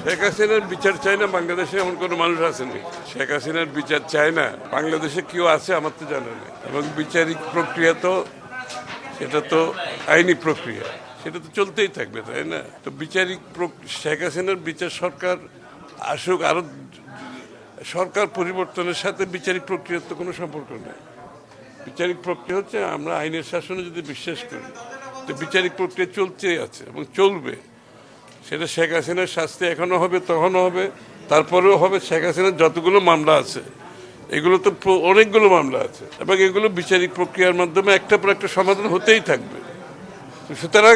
শেখ হাসিনার বিচার চায় না বাংলাদেশে এমন কোনো মানুষ আসেনি। শেখ হাসিনার বিচার চায় না বাংলাদেশে কেউ আছে আমার তো জানা নেই। এবং বিচারিক প্রক্রিয়া তো সেটা তো আইনি প্রক্রিয়া, সেটা তো চলতেই থাকবে, তাই না? তো শেখ হাসিনার বিচার সরকার আসুক, আরো সরকার পরিবর্তনের সাথে বিচারিক প্রক্রিয়ার তো কোনো সম্পর্ক নেই। বিচারিক প্রক্রিয়া হচ্ছে আমরা আইনের শাসনে যদি বিশ্বাস করি তো বিচারিক প্রক্রিয়া চলতেই আছে এবং চলবে। সেটা শেখ হাসিনার শাস্তি এখনো হবে, তখনও হবে, তারপরেও হবে। শেখ হাসিনার যতগুলো মামলা আছে এগুলো তো অনেকগুলো মামলা আছে এবং এগুলো বিচারিক প্রক্রিয়ার মাধ্যমে একটা পর একটা সমাধান হতেই থাকবে। সুতরাং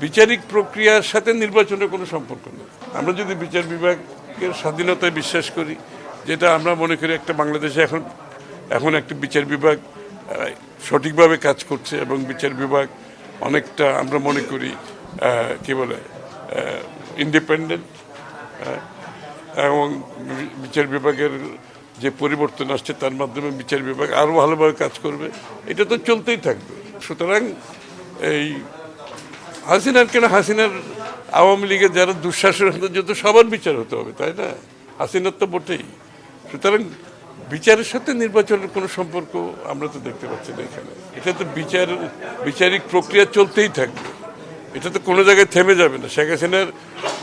বিচারিক প্রক্রিয়ার সাথে নির্বাচনের কোনো সম্পর্ক নেই। আমরা যদি বিচার বিভাগের স্বাধীনতায় বিশ্বাস করি, যেটা আমরা মনে করি একটা বাংলাদেশে এখন একটা বিচার বিভাগ সঠিকভাবে কাজ করছে এবং বিচার বিভাগ অনেকটা আমরা মনে করি কি বলে ইন্ডিপেন্ডেন্ট, এবং বিচার বিভাগের যে পরিবর্তন আসছে তার মাধ্যমে বিচার বিভাগ আরও ভালোভাবে কাজ করবে। এটা তো চলতেই থাকবে। সুতরাং এই হাসিনার আওয়ামী লীগের যারা দুঃশাসন হতে যেত সবার বিচার হতে হবে, তাই না? হাসিনার তো বটেই। সুতরাং বিচারের সাথে নির্বাচনের কোনো সম্পর্ক আমরা তো দেখতে পাচ্ছি না এখানে। এটা তো বিচারিক প্রক্রিয়া চলতেই থাকবে, এটা তো কোনো জায়গায় থেমে যাবে না। শেখ হাসিনার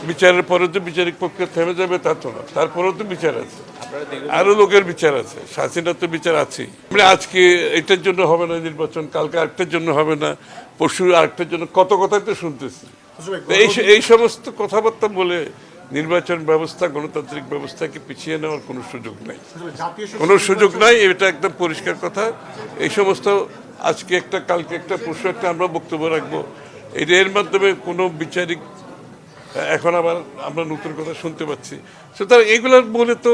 বিচারের পরে তো বিচারিক প্রক্রিয়া থেমে যাবে তা তো না, তারপরেও তো বিচার আছে, আরো লোকের বিচার আছে, হাসিনার তো বিচার আছেই। মানে আজকে এটার জন্য হবে না নির্বাচন, কালকে আরেকটার জন্য হবে না, পরশু আরেকটার জন্য, কত কথাই তো শুনতেছি। এই সমস্ত কথাবার্তা বলে নির্বাচন ব্যবস্থা, গণতান্ত্রিক ব্যবস্থাকে পিছিয়ে নেওয়ার কোনো সুযোগ নাই, কোনো সুযোগ নাই। এটা একদম পরিষ্কার কথা। এই সমস্ত আজকে একটা, কালকে একটা, পরশু একটা আমরা বক্তব্য রাখবো, এর মাধ্যমে কোনো বিচারিক এখন আবার আমরা নতুন কথা শুনতে পাচ্ছি। সুতরাং এগুলোর বলে তো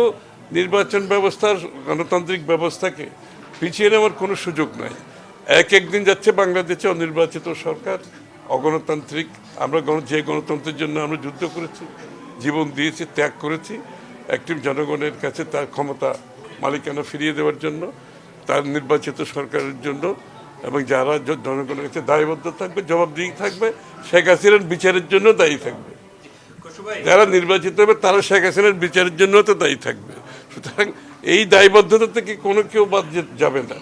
নির্বাচন ব্যবস্থার, গণতান্ত্রিক ব্যবস্থাকে পিছিয়ে নেওয়ার কোনো সুযোগ নাই। একদিন যাচ্ছে বাংলাদেশে অনির্বাচিত সরকার, অগণতান্ত্রিক। আমরা যে গণতন্ত্রের জন্য আমরা যুদ্ধ করেছি, জীবন দিয়েছি, ত্যাগ করেছি, একটি জনগণের কাছে তার ক্ষমতা মালিকানা ফিরিয়ে দেওয়ার জন্য, তার নির্বাচিত সরকারের জন্য, এবং যারা জনগণের কাছে দায়বদ্ধ থাকবে, জবাবদিহি থাকবে, শেখ হাসিনার বিচারের জন্য দায়ী থাকবে। যারা নির্বাচিত হবে তারা শেখ হাসিনার বিচারের জন্য তো দায়ী থাকবে। সুতরাং এই দায়বদ্ধতা থেকে কোনো কেউ বাদ যাবে না।